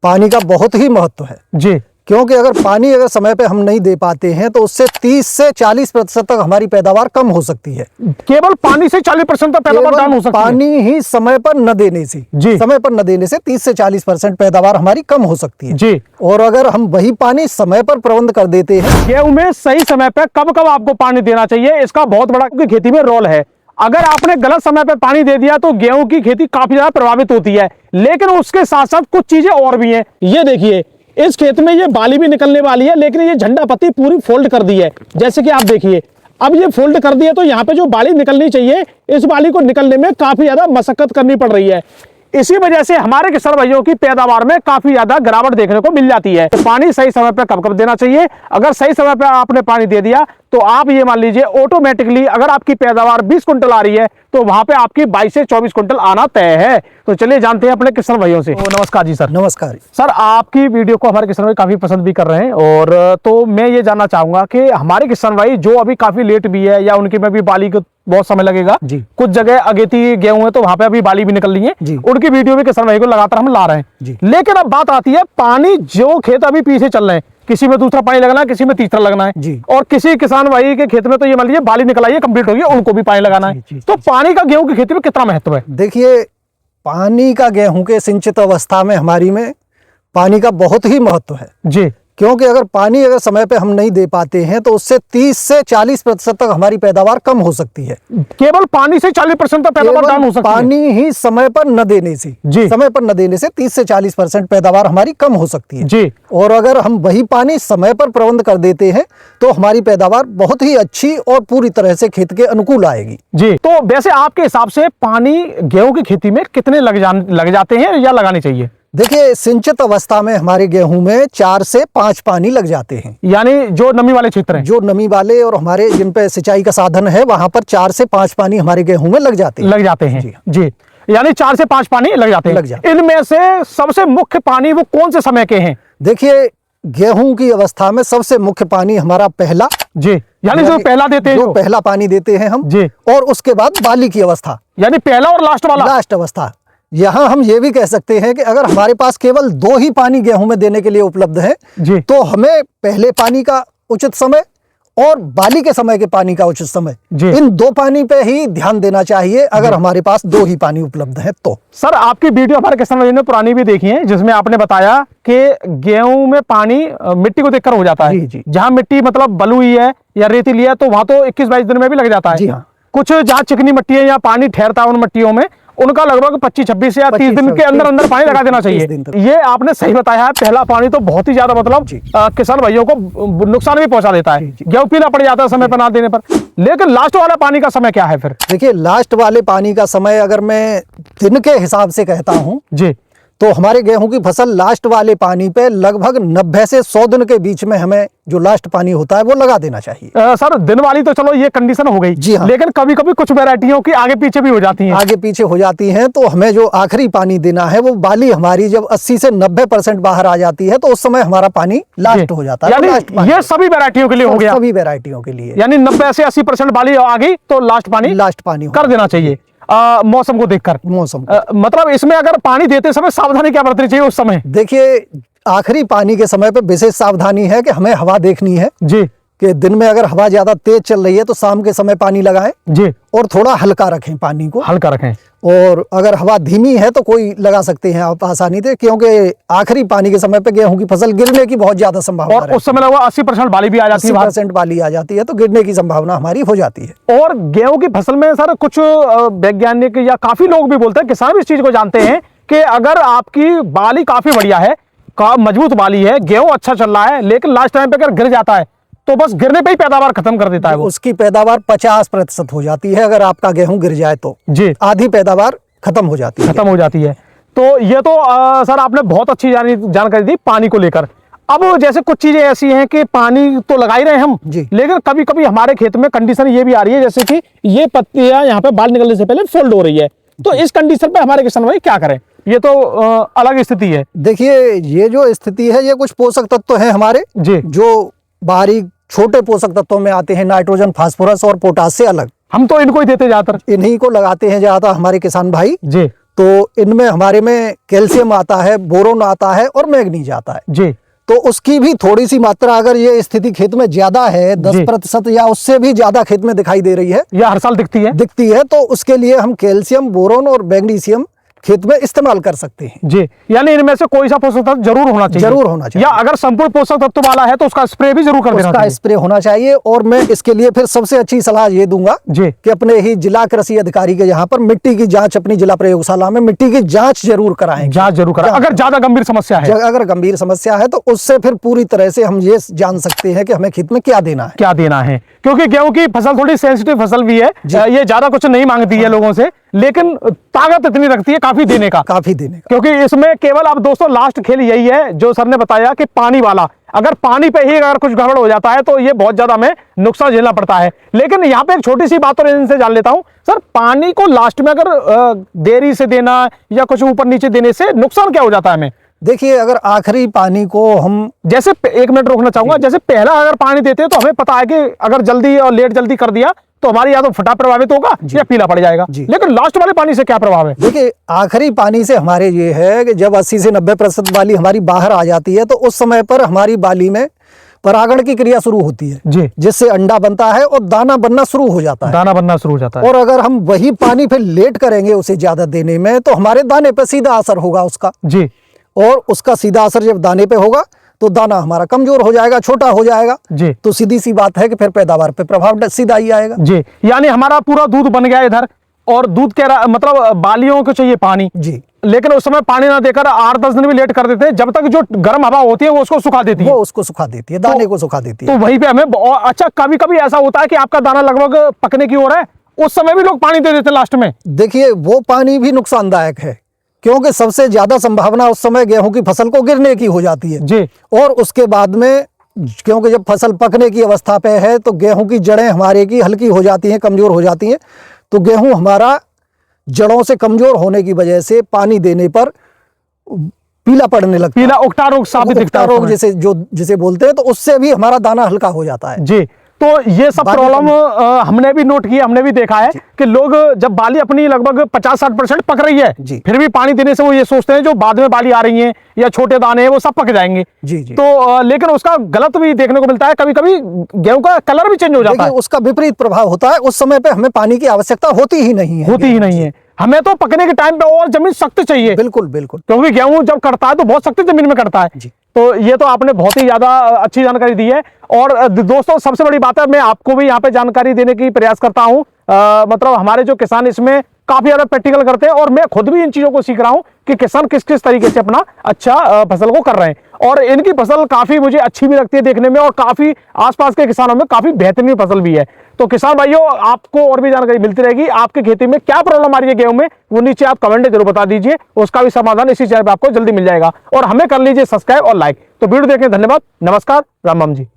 पानी का बहुत ही महत्व है जी, क्योंकि अगर समय पे हम नहीं दे पाते हैं तो उससे 30 से 40% तक हमारी पैदावार कम हो सकती है। केवल पानी से 40% तक पैदावार डाउन हो सकती है। पानी ही समय पर न देने से जी, समय पर न देने से 30 से 40% पैदावार हमारी कम हो सकती है जी। और अगर हम वही पानी समय पर प्रबंध कर देते हैं। गेहूं में सही समय पे कब कब आपको पानी देना चाहिए, इसका बहुत बड़ा खेती में रोल है। अगर आपने गलत समय पे पानी दे दिया तो गेहूं की खेती काफी ज्यादा प्रभावित होती है। लेकिन उसके साथ साथ कुछ चीजें और भी हैं। ये देखिए, इस खेत में ये बाली भी निकलने वाली है, लेकिन ये झंडा पत्ती पूरी फोल्ड कर दी है। जैसे कि आप देखिए, अब ये फोल्ड कर दी है तो यहाँ पे जो बाली निकलनी चाहिए, इस बाली को निकलने में काफी ज्यादा मशक्कत करनी पड़ रही है। इसी वजह से हमारे किसान भाइयों की पैदावार में काफी ज्यादा गिरावट देखने को मिल जाती है। तो पानी सही समय पे कब कब देना चाहिए। अगर सही समय पे आपने पानी दे दिया तो आप ये मान लीजिए ऑटोमेटिकली अगर आपकी पैदावार 20 कुंटल आ रही है तो वहां पे आपकी 22 से 24 कुंटल आना तय है। तो चलिए जानते हैं अपने किसान भाइयों से। नमस्कार जी सर। नमस्कार सर, आपकी वीडियो को हमारे किसान भाई काफी पसंद भी कर रहे हैं और तो मैं ये जानना चाहूंगा कि हमारे किसान भाई जो अभी काफी लेट भी है या उनके में भी बाली को बहुत समय लगेगा जी। कुछ जगह अगेती गेहूं है तो वहां पे अभी बाली भी निकल रही है जी। उनकी वीडियो भी किसान भाई को लगातार हम ला रहे हैं जी। लेकिन अब बात आती है पानी, जो खेत अभी पीछे चल रहे हैं, किसी में दूसरा पानी लगना है, किसी में तीसरा लगना है जी। और किसी किसान भाई के खेत में तो ये मान लीजिए बाली निकल आई है, कंप्लीट हो गई, उनको भी पानी लगाना है जी। तो पानी का गेहूं की खेती में कितना महत्व है। देखिए, पानी का गेहूं के सिंचित अवस्था में हमारी में पानी का बहुत ही महत्व है जी। क्योंकि अगर समय पे हम नहीं दे पाते हैं तो उससे 30 से 40% तक हमारी पैदावार कम हो सकती है। केवल पानी से 40% तक पैदावार डाउन हो सकती है। पानी ही समय पर न देने से जी। समय पर न देने से 30 से 40% पैदावार हमारी कम हो सकती है जी। और अगर हम वही पानी समय पर प्रबंध कर देते हैं तो हमारी पैदावार बहुत ही अच्छी और पूरी तरह से खेत के अनुकूल आएगी जी। तो वैसे आपके हिसाब से पानी गेहूं की खेती में कितने लग जाते हैं या लगाने चाहिए। देखिए, सिंचित अवस्था में हमारे गेहूं में 4 से 5 पानी लग जाते हैं, यानी जो नमी वाले क्षेत्र हैं, जो नमी वाले और हमारे जिन पे सिंचाई का साधन है वहां पर 4 से 5 पानी हमारे गेहूं में लग जाते हैं जी। यानी 4 से 5 पानी लग जाते हैं। इनमें से सबसे मुख्य पानी वो कौन से समय के हैं। देखिए, गेहूं की अवस्था में सबसे मुख्य पानी हमारा पहला जी, यानी जो पहला देते हैं, जो पहला पानी देते हैं हम जी। और उसके बाद बाली की अवस्था, यानी पहला और लास्ट वाला, लास्ट अवस्था। यहाँ हम ये भी कह सकते हैं कि अगर हमारे पास केवल 2 ही पानी गेहूं में देने के लिए उपलब्ध है जी। तो हमें पहले पानी का उचित समय और बाली के समय के पानी का उचित समय, इन 2 पानी पे ही ध्यान देना चाहिए अगर हमारे पास 2 ही पानी उपलब्ध है तो। सर, आपकी वीडियो हमारे किसान भाइयों ने पुरानी भी देखी है जिसमें आपने बताया कि गेहूं में पानी मिट्टी को देखकर हो जाता है। जहां मिट्टी मतलब बलुई है या रेतीली है तो वहां तो 21-22 दिन में भी लग जाता है जी। हाँ। कुछ जहाँ चिकनी मिट्टी है या पानी ठहरता है उन मिट्टियों में, उनका लगभग 25-26 या 30 दिन के अंदर पानी लगा देना चाहिए। ये आपने सही बताया है। पहला पानी तो बहुत ही ज्यादा मतलब किसान भाइयों को नुकसान भी पहुंचा देता है, गेहूं पीला पड़ जाता है समय पर ना देने पर। लेकिन लास्ट वाला पानी का समय क्या है फिर। देखिए, लास्ट वाले पानी का समय अगर मैं दिन के हिसाब से कहता हूँ जी, तो हमारे गेहूं की फसल लास्ट वाले पानी पे लगभग 90 से 100 दिन के बीच में हमें जो लास्ट पानी होता है वो लगा देना चाहिए। सर, दिन वाली तो चलो ये कंडीशन हो गई जी। हाँ। लेकिन कभी कभी कुछ वैरायटियों की आगे पीछे भी हो जाती हैं। आगे पीछे हो जाती हैं तो हमें जो आखिरी पानी देना है वो बाली हमारी जब 80 से 90% बाहर आ जाती है तो उस समय हमारा पानी लास्ट हो जाता है। ये सभी वैरायटियों के लिए हो गया। सभी वैरायटियों के लिए, यानी 90 से 80% बाली आ गई तो लास्ट पानी कर देना चाहिए मौसम को देखकर। मतलब इसमें अगर पानी देते समय सावधानी क्या बरतनी चाहिए उस समय। देखिए, आखिरी पानी के समय पे विशेष सावधानी है कि हमें हवा देखनी है जी। कि दिन में अगर हवा ज्यादा तेज चल रही है तो शाम के समय पानी लगाएं जी। और थोड़ा हल्का रखें, पानी को हल्का रखें। और अगर हवा धीमी है तो कोई लगा सकते हैं आप आसानी से, क्योंकि आखिरी पानी के समय पे गेहूं की फसल गिरने की बहुत ज्यादा संभावना है। और उस समय लगभग 80% बाली भी आ जाती है, 80% बाली आ जाती है तो गिरने की संभावना हमारी हो जाती है। और गेहूं की फसल में सर कुछ वैज्ञानिक या काफी लोग भी बोलते हैं, किसान भी इस चीज को जानते हैं कि अगर आपकी बाली काफी बढ़िया है, मजबूत बाली है, गेहूं अच्छा चल रहा है, लेकिन लास्ट टाइम पे अगर गिर जाता है तो बस गिरने पे ही पैदावार खत्म कर देता है वो। उसकी पैदावार 50% हो जाती है अगर आपका गेहूं गिर जाए तो जी। आधी पैदावार खत्म हो जाती है। तो ये तो सर आपने बहुत अच्छी जानकारी दी पानी को लेकर। अब जैसे कुछ चीजें ऐसी हैं कि पानी तो लगा ही रहे हैं हम जी। लेकिन कभी कभी हमारे खेत में कंडीशन ये भी आ रही है जैसे कि ये पत्तियां यहाँ पे बाल निकलने से पहले फोल्ड हो रही है, तो इस कंडीशन पे हमारे किसान भाई क्या करें। ये तो अलग स्थिति है। देखिए, ये जो स्थिति है ये कुछ पोषक तत्व है हमारे जी, जो बारीक छोटे पोषक तत्वों में आते हैं, नाइट्रोजन, फास्फोरस और पोटास से अलग। हम तो इनको ही देते ज्यादातर, इन्हीं को लगाते हैं ज्यादातर हमारे किसान भाई जी। तो इनमें हमारे में कैल्शियम आता है, बोरोन आता है और मैग्नीज आता है जी। तो उसकी भी थोड़ी सी मात्रा अगर ये स्थिति खेत में ज्यादा है 10% या उससे भी ज्यादा खेत में दिखाई दे रही है या हर साल दिखती है तो उसके लिए हम कैल्शियम, बोरोन और मैग्नीशियम खेत में इस्तेमाल कर सकते हैं जी। यानी इनमें से कोई सा पोषक तत्व जरूर होना चाहिए, या अगर संपूर्ण पोषक तत्व वाला है तो उसका स्प्रे भी जरूर कर देना चाहिए। उसका स्प्रे होना चाहिए। और मैं इसके लिए फिर सबसे अच्छी सलाह ये दूंगा जी कि अपने ही जिला कृषि अधिकारी के यहाँ पर मिट्टी की जांच, अपनी जिला प्रयोगशाला में मिट्टी की जांच जरूर कराएं। अगर ज्यादा गंभीर समस्या है, अगर गंभीर समस्या है तो उससे फिर पूरी तरह से हम ये जान सकते हैं कि हमें खेत में क्या देना है। क्योंकि गेहूं की फसल थोड़ी सेंसिटिव फसल भी है, ये ज्यादा कुछ नहीं मांगती है लोगों से, लेकिन ताकत इतनी रखती है काफी देने का। क्योंकि इसमें केवल अब दोस्तों लास्ट खेल यही है जो सर ने बताया कि पानी वाला, अगर पानी पे ही अगर कुछ गड़बड़ हो जाता है तो ये बहुत ज्यादा हमें नुकसान झेलना पड़ता है। लेकिन यहाँ पे एक छोटी सी बात और इनसे जान लेता हूँ सर, पानी को लास्ट में अगर देरी से देना या कुछ ऊपर नीचे देने से नुकसान क्या हो जाता है हमें? देखिए, अगर आखिरी पानी को हम, जैसे 1 मिनट रोकना चाहूंगा, जैसे पहला अगर पानी देते हैं तो हमें पता है कि अगर जल्दी और लेट जल्दी कर दिया तो हमारी या तो फटा प्रभावित होगा या पीला पड़ जाएगा, लेकिन लास्ट वाले पानी से क्या प्रभाव है? देखिए, आखिरी पानी से हमारे ये है कि जब 80 से 90% वाली हमारी बाहर आ जाती है तो उस समय पर हमारी बाली में परागण की क्रिया शुरू होती है जी, जिससे अंडा बनता है और दाना बनना शुरू हो जाता है। और अगर हम वही पानी फिर लेट करेंगे उसे ज्यादा देने में तो हमारे दाने पर सीधा असर होगा उसका जी, और उसका सीधा असर जब दाने पे होगा तो दाना हमारा कमजोर हो जाएगा, छोटा हो जाएगा जी। तो सीधी सी बात है कि फिर पैदावार पे प्रभाव सीधा ही आएगा जी। यानी हमारा पूरा दूध बन गया इधर, और दूध के मतलब बालियों को चाहिए पानी जी, लेकिन उस समय पानी ना देकर 8-10 दिन भी लेट कर देते हैं, जब तक जो गर्म हवा होती है वो उसको सुखा देती है, दाने को सुखा देती है। तो वहीं पे हमें अच्छा, कभी कभी ऐसा होता है कि आपका दाना लगभग पकने की ओर है, उस समय भी लोग पानी दे देते हैं लास्ट में। देखिए, वो पानी भी नुकसानदायक है क्योंकि सबसे ज्यादा संभावना उस समय गेहूं की फसल को गिरने की हो जाती है जी। और उसके बाद में क्योंकि जब फसल पकने की अवस्था पे है तो गेहूं की जड़ें हमारे की हल्की हो जाती हैं, कमजोर हो जाती हैं, तो गेहूं हमारा जड़ों से कमजोर होने की वजह से पानी देने पर पीला पड़ने लगता है, पीला उकटा रोग साबित दिखता है, रोग जिसे बोलते हैं, तो उससे भी हमारा दाना हल्का हो जाता है जी। तो ये सब प्रॉब्लम हमने भी नोट किया, हमने भी देखा है कि लोग जब बाली अपनी लगभग 50-60% पक रही है फिर भी पानी देने से वो ये सोचते हैं जो बाद में बाली आ रही है या छोटे दाने हैं वो सब पक जाएंगे जी। तो लेकिन उसका गलत भी देखने को मिलता है, कभी कभी गेहूं का कलर भी चेंज हो जाता है, उसका विपरीत प्रभाव होता है। उस समय पे हमें पानी की आवश्यकता होती ही नहीं है। हमें तो पकने के टाइम पे और जमीन सख्त चाहिए। बिल्कुल, क्योंकि गेहूं जब कटता है तो बहुत सख्त जमीन में कटता है। तो ये तो आपने बहुत ही ज्यादा अच्छी जानकारी दी है। और दोस्तों, सबसे बड़ी बात है, मैं आपको भी यहाँ पे जानकारी देने की प्रयास करता हूँ। मतलब हमारे जो किसान इसमें काफी ज्यादा प्रैक्टिकल करते हैं और मैं खुद भी इन चीजों को सीख रहा हूँ कि किसान किस किस तरीके से अपना अच्छा फसल को कर रहे हैं। और इनकी फसल काफी मुझे अच्छी भी लगती है देखने में, और काफी आसपास के किसानों में काफी बेहतरीन फसल भी है। तो किसान भाइयों, आपको और भी जानकारी मिलती रहेगी। आपकी खेती में क्या प्रॉब्लम आ रही है गेहूं में, वो नीचे आप कमेंट जरूर बता दीजिए, उसका भी समाधान इसी चैनल पर आपको जल्दी मिल जाएगा। और हमें कर लीजिए सब्सक्राइब और लाइक। तो वीडियो देखने धन्यवाद, नमस्कार, राम राम जी।